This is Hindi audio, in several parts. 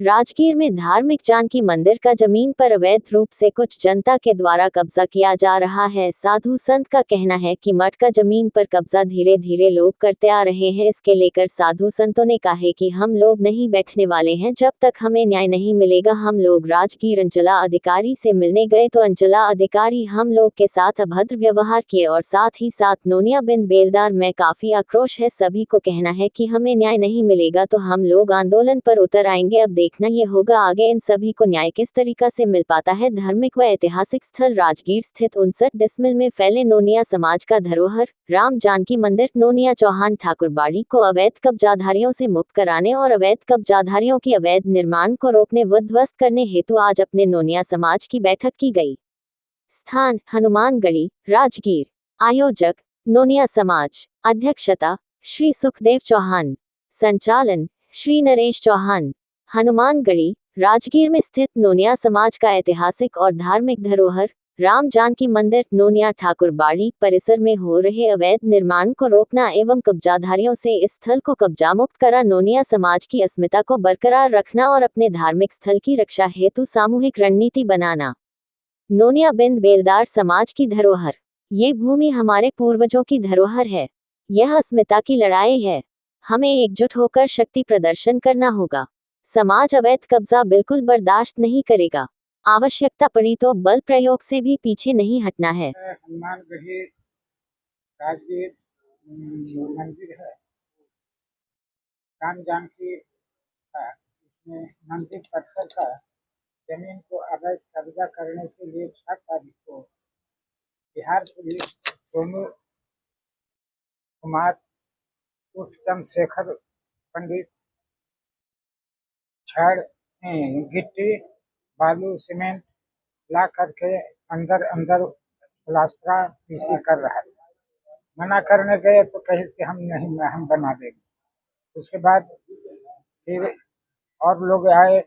राजगीर में धार्मिक जानकी मंदिर का जमीन पर अवैध रूप से कुछ जनता के द्वारा कब्जा किया जा रहा है। साधु संत का कहना है कि मठ का जमीन पर कब्जा धीरे धीरे लोग करते आ रहे हैं। इसके लेकर साधु संतों ने कहा है कि हम लोग नहीं बैठने वाले हैं जब तक हमें न्याय नहीं मिलेगा। हम लोग राजगीर अंचला अधिकारी से मिलने गए तो अंचला अधिकारी हम लोग के साथ अभद्र व्यवहार किए और साथ ही साथ नोनिया बिन बेलदार में काफी आक्रोश है। सभी को कहना है कि हमें न्याय नहीं मिलेगा तो हम लोग आंदोलन पर उतर आएंगे। अब देखना ये होगा आगे इन सभी को न्याय किस तरीका से मिल पाता है। धार्मिक व ऐतिहासिक स्थल राजगीर स्थित 59 डिसमिल में फैले नोनिया समाज का धरोहर राम जानकी मंदिर नोनिया चौहान ठाकुरबाड़ी को अवैध कब्जाधारियों से मुक्त कराने और अवैध कब्जाधारियों की अवैध निर्माण को रोकने व ध्वस्त करने हेतु आज अपने नोनिया समाज की बैठक की गई। स्थान हनुमानगढ़ी राजगीर। आयोजक नोनिया समाज। अध्यक्षता श्री सुखदेव चौहान। संचालन श्री नरेश चौहान। हनुमानगढ़ी राजगीर में स्थित नोनिया समाज का ऐतिहासिक और धार्मिक धरोहर राम जानकी मंदिर नोनिया ठाकुरबाड़ी परिसर में हो रहे अवैध निर्माण को रोकना एवं कब्जाधारियों से इस स्थल को कब्जा मुक्त करा नोनिया समाज की अस्मिता को बरकरार रखना और अपने धार्मिक स्थल की रक्षा हेतु सामूहिक रणनीति बनाना। नोनिया बिन बेलदार समाज की धरोहर। ये भूमि हमारे पूर्वजों की धरोहर है। यह अस्मिता की लड़ाई है। हमें एकजुट होकर शक्ति प्रदर्शन करना होगा। समाज अवैध कब्जा बिल्कुल बर्दाश्त नहीं करेगा। आवश्यकता पड़ी तो बल प्रयोग से भी पीछे नहीं हटना है। हनुमानगढ़ी राजगीर मंदिर है राम जानकी का। इसमें मंदिर परिसर का जमीन को अवैध कब्जा करने के लिए 6 तारीख को बिहार पुलिस सोनू कुमार उर्फ चंद्रशेखर पंडित छड़ गिट्टी बालू सीमेंट ला करके अंदर प्लास्टरा पीसी कर रहा था। मना करने गए तो कहे कि हम नहीं, हम बना देंगे। उसके बाद फिर और लोग आए,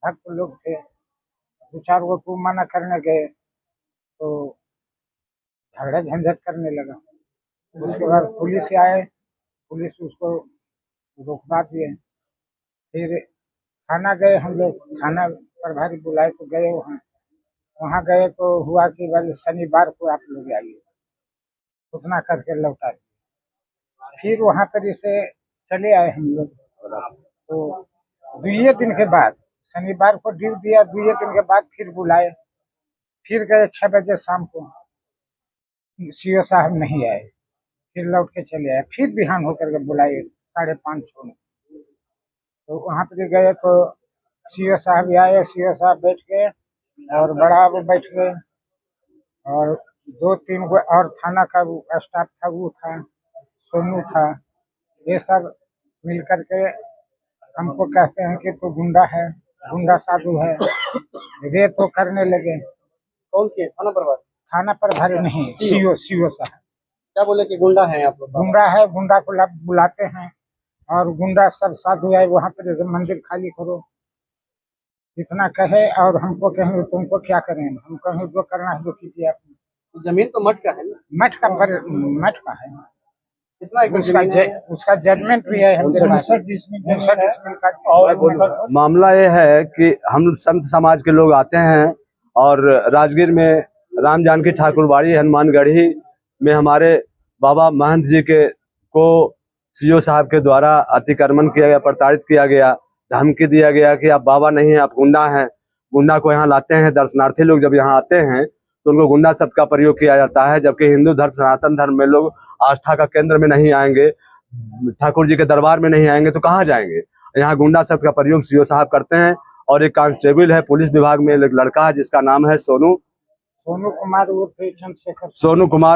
भक्त लोग थे, 2-4 गो को मना करने गए तो झगड़ा झंझट करने लगा। उसके बाद पुलिस आए, पुलिस उसको रोकवा दिए। फिर थाना गए हम लोग, थाना प्रभारी बुलाए तो गए वहाँ गए तो हुआ कि बल शनिवार को आप लोग आइए, उतना करके लौटा दिए। फिर वहाँ पर इसे चले आए हम लोग। तो 2 दिन के बाद शनिवार को ड्यू दिया, 2 दिन के बाद फिर बुलाए। फिर गए 6 बजे शाम को, सीओ साहब नहीं आए। फिर लौट के चले आए। फिर बिहान होकर के बुलाए 5:30 में। तो वहाँ पर गए तो सीओ साहब आए। सीओ साहब बैठ गए और बड़ा वो बैठ गए और 2-3 गो और थाना का स्टाफ था, वो था, सोनू था। ये सब मिल करके हमको कहते हैं कि तू गुंडा है, गुंडा साधु है। रे तो करने लगे। कौन के थाना प्रभारी नहीं, सीओ साहब। क्या बोले कि गुंडा है आप लोग? गुंडा है, गुंडा को बुलाते हैं और गुंडा सब साधु है, वहाँ पर मंदिर खाली करो, इतना कहे। और हमको कहेंगे तुमको क्या करें, हम कहें जो करना है जो कीजिए। आपने जमीन तो मठ का है ना? मठ का है। कितना उसका जजमेंट भी है। और मामला ये है कि हम संत समाज के लोग आते हैं और राजगीर में राम जानकी ठाकुरबाड़ी हनुमानगढ़ी में हमारे बाबा महंत जी के को सीओ साहब के द्वारा अतिक्रमण किया गया, प्रताड़ित किया गया, धमकी दिया गया कि आप बाबा नहीं हैं, आप गुंडा हैं। गुंडा को यहाँ लाते हैं। दर्शनार्थी लोग जब यहाँ आते हैं तो उनको गुंडा शब्द का प्रयोग किया जाता है, जबकि हिंदू धर्म सनातन धर्म में लोग आस्था का केंद्र में नहीं आएंगे, ठाकुर जी के दरबार में नहीं आएंगे तो कहाँ जाएंगे। यहाँ गुंडा शब्द का प्रयोग सीओ साहब करते हैं। और एक कांस्टेबल है पुलिस विभाग में, एक लड़का है जिसका नाम है सोनू कुमार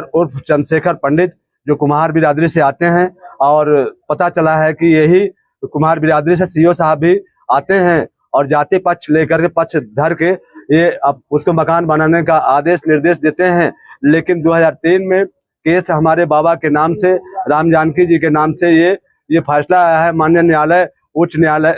उर्फ चंद्रशेखर पंडित, जो कुम्हार बिरादरी से आते हैं। और पता चला है कि यही कुम्हार बिरादरी से सीओ साहब भी आते हैं और जाति पक्ष लेकर के पक्ष धर के ये अब उसको मकान बनाने का आदेश निर्देश देते हैं। लेकिन 2003 में केस हमारे बाबा के नाम से, राम जानकी जी के नाम से ये फैसला आया है। माननीय न्यायालय, उच्च न्यायालय,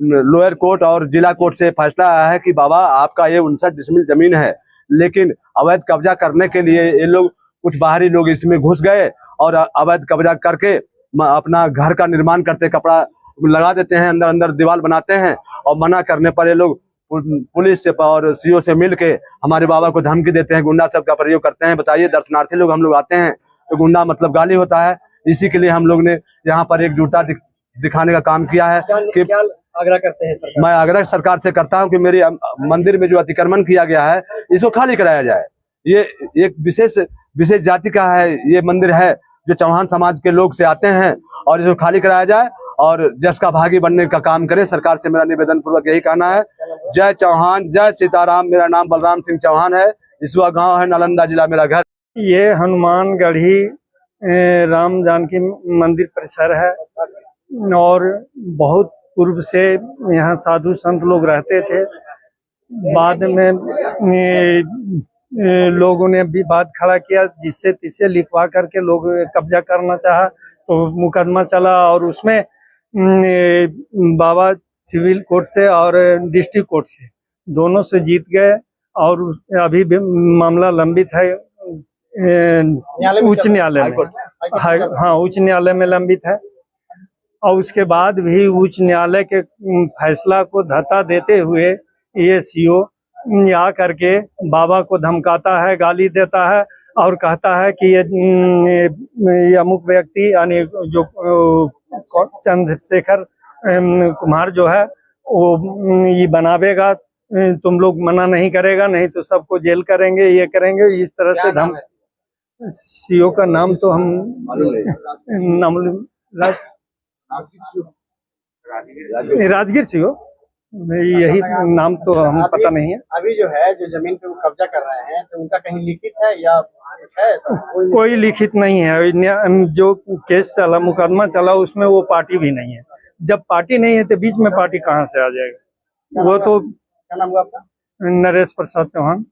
लोअर कोर्ट और जिला कोर्ट से फैसला आया है कि बाबा आपका ये 59 डिसमिल जमीन है, लेकिन अवैध कब्जा करने के लिए ये लोग, कुछ बाहरी लोग इसमें घुस गए और अवैध कब्जा करके अपना घर का निर्माण करते, कपड़ा लगा देते हैं, अंदर अंदर दीवार बनाते हैं और मना करने पर ये लोग पुलिस से और सीओ से मिल के हमारे बाबा को धमकी देते हैं, गुंडा सब का प्रयोग करते हैं। बताइए, दर्शनार्थी लोग हम लोग आते हैं तो गुंडा मतलब गाली होता है। इसी के लिए हम लोग ने यहाँ पर एकजुटता दिखाने का काम किया है कि क्या आग्रह करते हैं सरकार? मैं आग्रह सरकार से करता हूं कि मेरे मंदिर में जो अतिक्रमण किया गया है इसको खाली कराया जाए। ये एक विशेष जाति का है, ये मंदिर है जो चौहान समाज के लोग से आते हैं, और इसको खाली कराया जाए और जस का भागी बनने का काम करे। सरकार से मेरा निवेदन पूर्वक यही कहना है। जय चौहान, जय सीताराम। मेरा नाम बलराम सिंह चौहान है, इसवा गांव है, नालंदा जिला मेरा घर। ये हनुमानगढ़ी राम जानकी मंदिर परिसर है और बहुत पूर्व से यहाँ साधु संत लोग रहते थे। बाद में लोगों ने विवाद खड़ा किया, जिससे तिससे लिखवा करके लोग कब्जा करना चाहा, तो मुकदमा चला और उसमें बाबा सिविल कोर्ट से और डिस्ट्रिक्ट कोर्ट से दोनों से जीत गए और अभी भी मामला लंबित है उच्च न्यायालय में। हाँ, उच्च न्यायालय में लंबित है। और उसके बाद भी उच्च न्यायालय के फैसला को धक्का देते हुए ये सीओ आ करके बाबा को धमकाता है, गाली देता है और कहता है कि ये अमुक व्यक्ति यानी जो चंद्रशेखर कुमार जो है वो ये बनावेगा, तुम लोग मना नहीं करेगा, नहीं तो सबको जेल करेंगे, ये करेंगे। इस तरह से धम सीओ का नाम तो हम राजगीर सीओ, यही नाम तो हम पता नहीं है। अभी जो है जो जमीन पे वो कब्जा कर रहे हैं, तो उनका कहीं लिखित है या कुछ है? कोई लिखित नहीं है। जो केस चला, मुकदमा चला, उसमें वो पार्टी भी नहीं है। जब पार्टी नहीं है तो बीच में पार्टी कहाँ से आ जाएगा? वो तो क्या नाम हुआ आपका? नरेश प्रसाद चौहान।